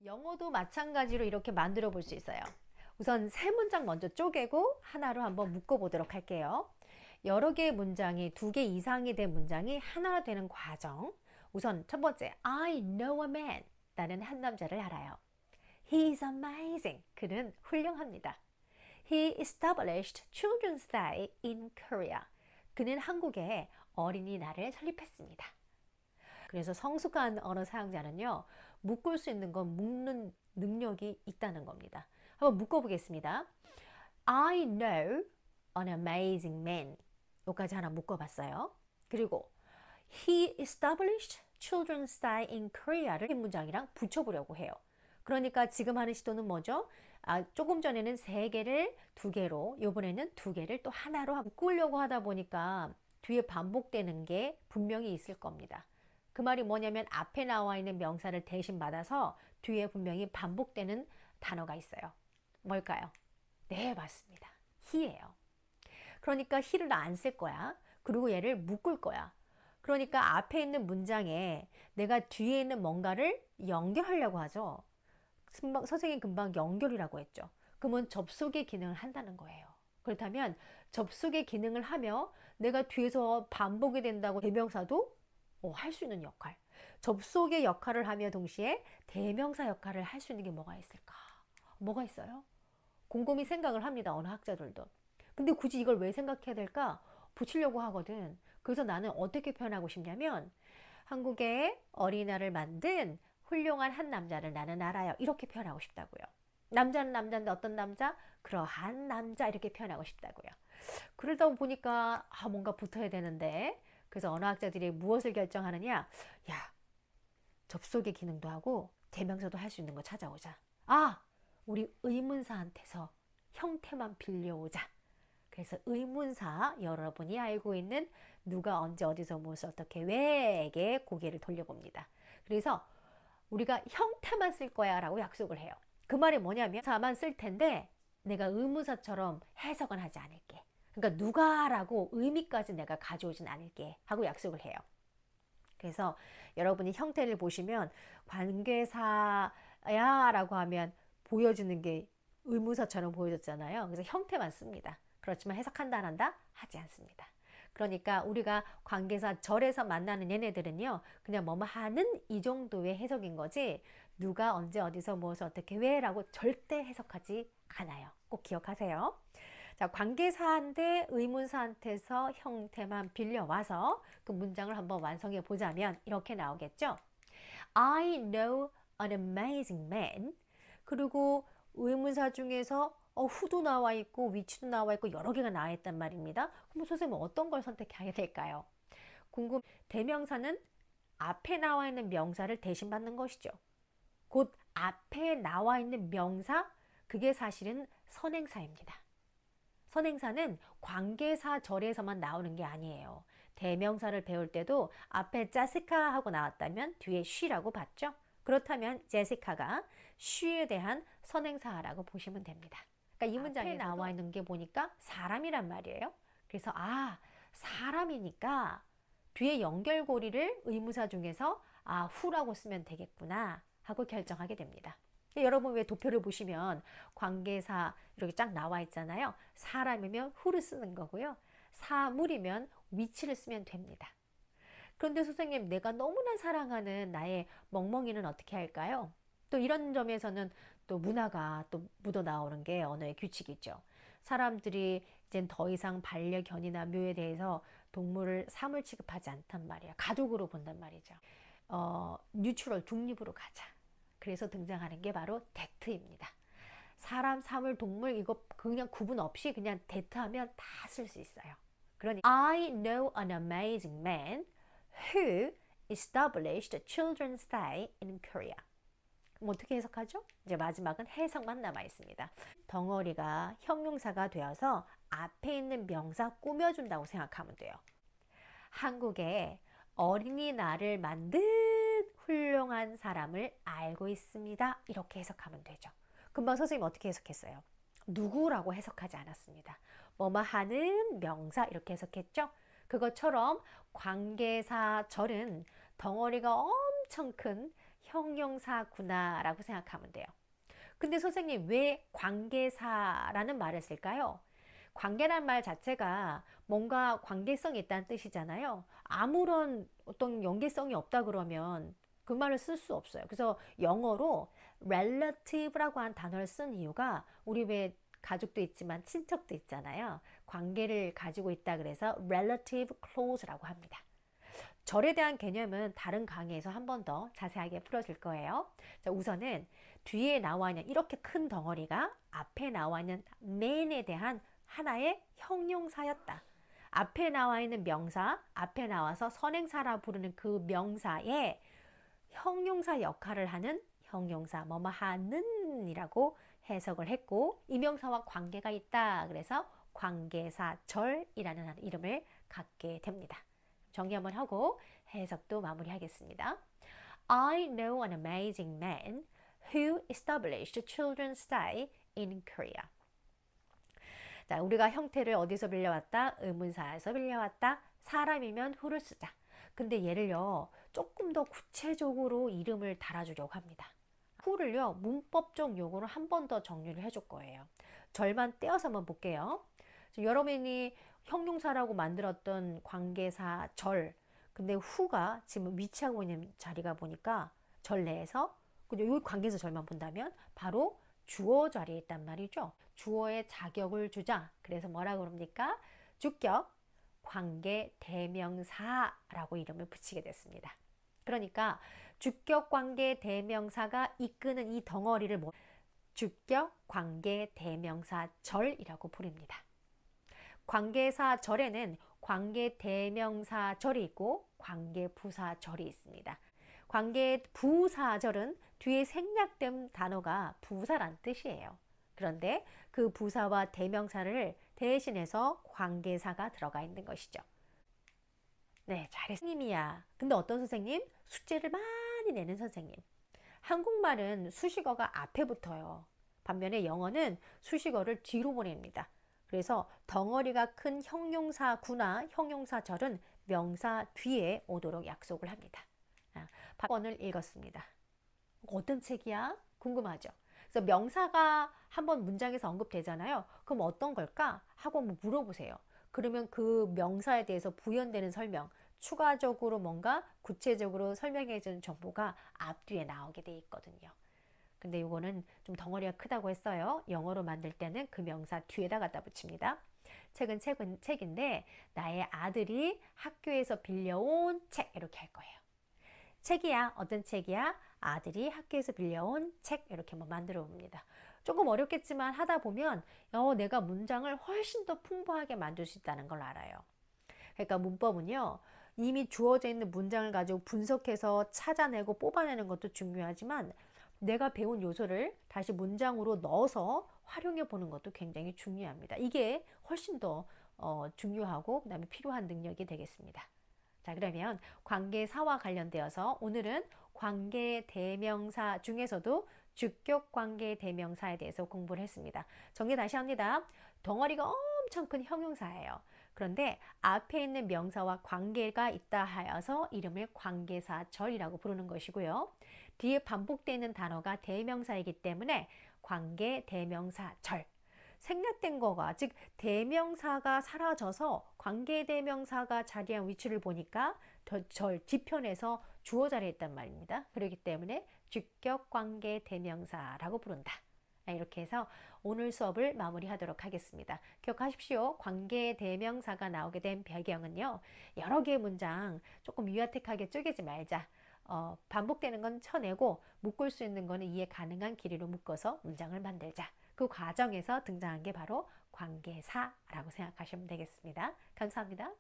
영어도 마찬가지로 이렇게 만들어 볼 수 있어요. 우선 세 문장 먼저 쪼개고 하나로 한번 묶어 보도록 할게요. 여러 개의 문장이 두 개 이상이 된 문장이 하나로 되는 과정. 우선 첫 번째, I know a man. 나는 한 남자를 알아요. He is amazing. 그는 훌륭합니다. He established children's day in Korea. 그는 한국에 어린이날을 설립했습니다. 그래서 성숙한 언어 사용자는요, 묶을 수 있는 건 묶는 능력이 있다는 겁니다. 한번 묶어보겠습니다. I know an amazing man. 여기까지 하나 묶어봤어요. 그리고 He established children's day in Korea를 이 문장이랑 붙여보려고 해요. 그러니까 지금 하는 시도는 뭐죠? 조금 전에는 세 개를 두 개로, 이번에는 두 개를 또 하나로 묶으려고 하다 보니까 뒤에 반복되는 게 분명히 있을 겁니다. 그 말이 뭐냐면 앞에 나와 있는 명사를 대신 받아서 뒤에 분명히 반복되는 단어가 있어요. 뭘까요? 네, 맞습니다. he예요. 그러니까 he를 안 쓸 거야. 그리고 얘를 묶을 거야. 그러니까 앞에 있는 문장에 내가 뒤에 있는 뭔가를 연결하려고 하죠. 선생님 금방 연결이라고 했죠. 그러면 접속의 기능을 한다는 거예요. 그렇다면 접속의 기능을 하며 내가 뒤에서 반복이 된다고 대명사도 할 수 있는 역할. 접속의 역할을 하며 동시에 대명사 역할을 할 수 있는 게 뭐가 있을까? 뭐가 있어요? 곰곰이 생각을 합니다. 어느 학자들도. 근데 굳이 이걸 왜 생각해야 될까? 붙이려고 하거든. 그래서 나는 어떻게 표현하고 싶냐면 한국의 어린이날을 만든 훌륭한 한 남자를 나는 알아요. 이렇게 표현하고 싶다고요. 남자는 남자인데 어떤 남자? 그러한 남자 이렇게 표현하고 싶다고요. 그러다 보니까 뭔가 붙어야 되는데 그래서 언어학자들이 무엇을 결정하느냐? 야, 접속의 기능도 하고 대명사도 할 수 있는 거 찾아오자. 우리 의문사한테서 형태만 빌려오자. 그래서 의문사, 여러분이 알고 있는 누가 언제 어디서 무엇을 어떻게 왜에게 고개를 돌려봅니다. 그래서 우리가 형태만 쓸 거야 라고 약속을 해요. 그 말이 뭐냐면 사만 쓸 텐데 내가 의문사처럼 해석은 하지 않을게. 그러니까 누가라고 의미까지 내가 가져오진 않을게 하고 약속을 해요. 그래서 여러분이 형태를 보시면 관계사야 라고 하면 보여지는 게 의문사처럼 보여졌잖아요. 그래서 형태만 씁니다. 그렇지만 해석한다 안 한다? 하지 않습니다. 그러니까 우리가 관계사 절에서 만나는 얘네들은요, 그냥 뭐뭐 하는 이 정도의 해석인 거지 누가 언제 어디서 무엇을 어떻게 왜 라고 절대 해석하지 않아요. 꼭 기억하세요. 자, 관계사한테 의문사한테서 형태만 빌려와서 그 문장을 한번 완성해 보자면 이렇게 나오겠죠. I know an amazing man. 그리고 의문사 중에서 who도 나와 있고 which도 나와 있고 여러 개가 나와 있단 말입니다. 그럼 선생님은 어떤 걸 선택해야 될까요? 대명사는 앞에 나와 있는 명사를 대신 받는 것이죠. 곧 앞에 나와 있는 명사, 그게 사실은 선행사입니다. 선행사는 관계사절에서만 나오는 게 아니에요. 대명사를 배울 때도 앞에 제시카 하고 나왔다면 뒤에 she라고 봤죠? 그렇다면 제시카가 she에 대한 선행사라고 보시면 됩니다. 그러니까 이 문장에 나와 있는 게 보니까 사람이란 말이에요. 그래서 사람이니까 뒤에 연결고리를 의무사 중에서 who라고 쓰면 되겠구나 하고 결정하게 됩니다. 여러분 왜 도표를 보시면 관계사 이렇게 쫙 나와 있잖아요. 사람이면 who를 쓰는 거고요. 사물이면 which를 쓰면 됩니다. 그런데 선생님, 내가 너무나 사랑하는 나의 멍멍이는 어떻게 할까요? 또 이런 점에서는 또 문화가 또 묻어 나오는 게 언어의 규칙이죠. 사람들이 이젠 더 이상 반려견이나 묘에 대해서 동물을 사물 취급하지 않단 말이야. 가족으로 본단 말이죠. 뉴트럴, 중립으로 가자. 그래서 등장하는 게 바로 that입니다. 사람, 사물, 동물 이거 그냥 구분 없이 그냥 that하면 다 쓸 수 있어요. 그러니 I know an amazing man who established children's day in Korea. 그럼 어떻게 해석하죠? 이제 마지막은 해석만 남아 있습니다. 덩어리가 형용사가 되어서 앞에 있는 명사 꾸며준다고 생각하면 돼요. 한국에 어린이날을 만든 훌륭한 사람을 알고 있습니다. 이렇게 해석하면 되죠. 금방 선생님 어떻게 해석했어요? 누구라고 해석하지 않았습니다. 뭐뭐 하는 명사 이렇게 해석했죠. 그것처럼 관계사절은 덩어리가 엄청 큰 형용사구나 라고 생각하면 돼요. 근데 선생님 왜 관계사라는 말을 쓸까요? 관계란 말 자체가 뭔가 관계성이 있다는 뜻이잖아요. 아무런 어떤 연계성이 없다 그러면 그 말을 쓸 수 없어요. 그래서 영어로 relative라고 한 단어를 쓴 이유가 우리 왜 가족도 있지만 친척도 있잖아요. 관계를 가지고 있다 그래서 relative close라고 합니다. 절에 대한 개념은 다른 강의에서 한 번 더 자세하게 풀어줄 거예요. 자, 우선은 뒤에 나와 있는 이렇게 큰 덩어리가 앞에 나와 있는 man에 대한 하나의 형용사였다. 앞에 나와 있는 명사, 앞에 나와서 선행사라 부르는 그 명사의 형용사 역할을 하는 형용사 뭐뭐 하는 이라고 해석을 했고, 이 명사와 관계가 있다 그래서 관계사절이라는 이름을 갖게 됩니다. 정리 한번 하고 해석도 마무리하겠습니다. I know an amazing man who established Children's Day in Korea. 자, 우리가 형태를 어디서 빌려왔다? 의문사에서 빌려왔다. 사람이면 who를 쓰자. 근데 얘를요, 조금 더 구체적으로 이름을 달아주려고 합니다. who를요, 문법적 용어로 한 번 더 정리를 해줄 거예요. 절만 떼어서 한번 볼게요. 여러분이 형용사라고 만들었던 관계사 절, 근데 who가 지금 위치하고 있는 자리가 보니까 절 내에서, 이 관계사 절만 본다면 바로 주어 자리에 있단 말이죠. 주어의 자격을 주자. 그래서 뭐라고 그럽니까? 주격 관계 대명사라고 이름을 붙이게 됐습니다. 그러니까 주격 관계 대명사가 이끄는 이 덩어리를 주격 관계 대명사 절이라고 부릅니다. 관계사 절에는 관계 대명사 절이 있고 관계 부사 절이 있습니다. 관계 부사 절은 뒤에 생략된 단어가 부사란 뜻이에요. 그런데 그 부사와 대명사를 대신해서 관계사가 들어가 있는 것이죠. 네, 잘했어. 선생님이야. 근데 어떤 선생님? 숙제를 많이 내는 선생님. 한국말은 수식어가 앞에 붙어요. 반면에 영어는 수식어를 뒤로 보냅니다. 그래서 덩어리가 큰 형용사구나, 형용사절은 명사 뒤에 오도록 약속을 합니다. 번을 읽었습니다. 어떤 책이야? 궁금하죠? 그래서 명사가 한번 문장에서 언급되잖아요. 그럼 어떤 걸까? 하고 한번 물어보세요. 그러면 그 명사에 대해서 부연되는 설명, 추가적으로 뭔가 구체적으로 설명해 주는 정보가 앞뒤에 나오게 돼 있거든요. 근데 이거는 좀 덩어리가 크다고 했어요. 영어로 만들 때는 그 명사 뒤에다 갖다 붙입니다. 책은 책인데 나의 아들이 학교에서 빌려온 책 이렇게 할 거예요. 책이야. 어떤 책이야? 아들이 학교에서 빌려온 책 이렇게 한번 만들어 봅니다. 조금 어렵겠지만 하다 보면 내가 문장을 훨씬 더 풍부하게 만들 수 있다는 걸 알아요. 그러니까 문법은요, 이미 주어져 있는 문장을 가지고 분석해서 찾아내고 뽑아내는 것도 중요하지만 내가 배운 요소를 다시 문장으로 넣어서 활용해 보는 것도 굉장히 중요합니다. 이게 훨씬 더 중요하고 그다음에 필요한 능력이 되겠습니다. 자, 그러면 관계사와 관련되어서 오늘은 관계 대명사 중에서도 주격 관계 대명사에 대해서 공부를 했습니다. 정리 다시 합니다. 덩어리가 엄청 큰 형용사예요. 그런데 앞에 있는 명사와 관계가 있다 하여서 이름을 관계사절이라고 부르는 것이고요. 뒤에 반복되는 단어가 대명사이기 때문에 관계 대명사절. 생략된 거가, 즉 대명사가 사라져서 관계 대명사가 자리한 위치를 보니까 절 뒤편에서 주어 자리에 있단 말입니다. 그렇기 때문에 주격 관계 대명사라고 부른다. 이렇게 해서 오늘 수업을 마무리하도록 하겠습니다. 기억하십시오. 관계 대명사가 나오게 된 배경은요, 여러 개의 문장 조금 유아틱하게 쪼개지 말자. 반복되는 건 쳐내고 묶을 수 있는 거는 이해 가능한 길이로 묶어서 문장을 만들자. 그 과정에서 등장한 게 바로 관계사라고 생각하시면 되겠습니다. 감사합니다.